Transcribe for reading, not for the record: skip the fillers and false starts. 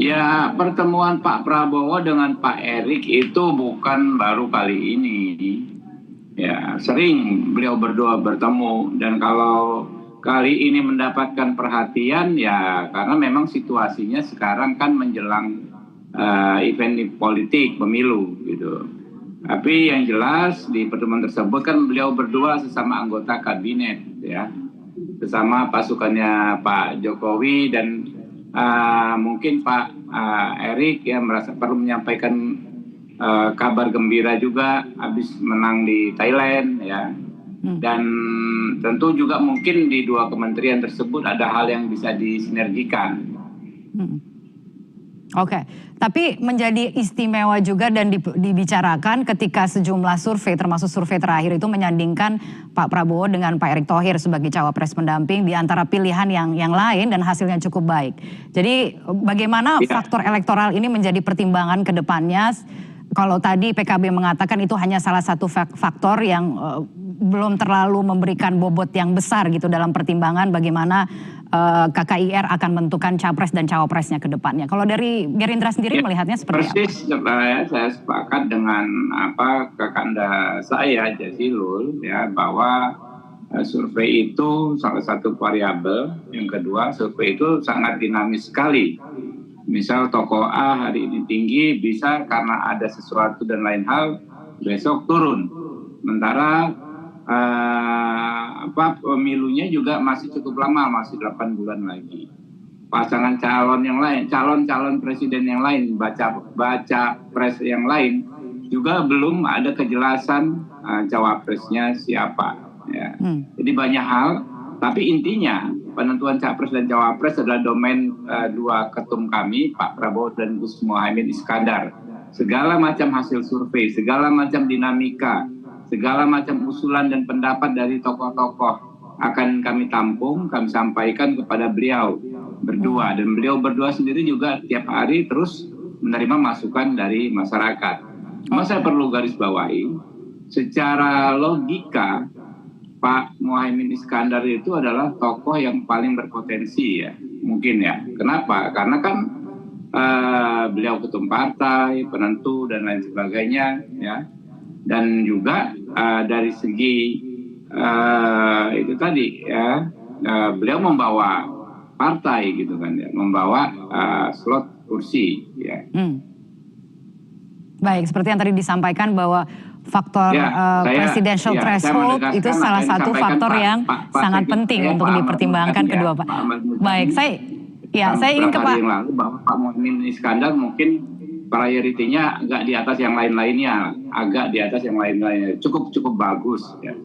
Ya, pertemuan Pak Prabowo dengan Pak Erik itu bukan baru kali ini. Ya, sering beliau berdua bertemu, dan kalau kali ini mendapatkan perhatian ya karena memang situasinya sekarang kan menjelang event politik pemilu gitu. Tapi yang jelas di pertemuan tersebut kan beliau berdua sesama anggota kabinet ya, sesama pasukannya Pak Jokowi, dan mungkin Pak Erik ya merasa perlu menyampaikan kabar gembira juga habis menang di Thailand ya. Dan tentu juga mungkin di dua kementerian tersebut ada hal yang bisa disinergikan. Oke, tapi menjadi istimewa juga dan dibicarakan ketika sejumlah survei, termasuk survei terakhir itu menyandingkan Pak Prabowo dengan Pak Erick Thohir sebagai cawapres pendamping di antara pilihan yang lain, dan hasilnya cukup baik. Jadi bagaimana faktor elektoral ini menjadi pertimbangan ke depannya? Kalau tadi PKB mengatakan itu hanya salah satu faktor yang belum terlalu memberikan bobot yang besar gitu dalam pertimbangan bagaimana KKIR akan menentukan capres dan cawapresnya ke depannya. Kalau dari Gerindra sendiri melihatnya seperti apa? Persis, saya sepakat dengan kakanda saya Jazilul ya, bahwa survei itu salah satu variabel. Yang kedua, survei itu sangat dinamis sekali. Misal tokoh A hari ini tinggi, bisa karena ada sesuatu dan lain hal besok turun. Sementara pemilunya juga masih cukup lama, masih 8 bulan lagi. Pasangan calon yang lain, calon presiden yang lain, baca pres yang lain juga belum ada kejelasan cawapresnya siapa ya. Jadi banyak hal, tapi intinya penentuan capres dan cawapres adalah domain dua ketum kami, Pak Prabowo dan Gus Muhaimin Iskandar. Segala macam hasil survei, segala macam dinamika, segala macam usulan dan pendapat dari tokoh-tokoh akan kami tampung, kami sampaikan kepada beliau berdua. Dan beliau berdua sendiri juga tiap hari terus menerima masukan dari masyarakat. Cuma saya perlu garis bawahi, secara logika Pak Muhaimin Iskandar itu adalah tokoh yang paling berpotensi ya, mungkin ya. Kenapa? Karena kan beliau ketum partai, penentu dan lain sebagainya ya. Dan juga dari segi itu tadi ya, beliau membawa partai gitu kan ya, membawa slot kursi ya. Baik, seperti yang tadi disampaikan bahwa faktor presidential threshold itu salah satu faktor yang sangat penting untuk dipertimbangkan kedua Pak. Baik, saya ingin ke Pak. Yang lalu bahwa Pak Muhaimin Iskandar mungkin prioritinya agak di atas yang lain-lainnya, cukup bagus ya.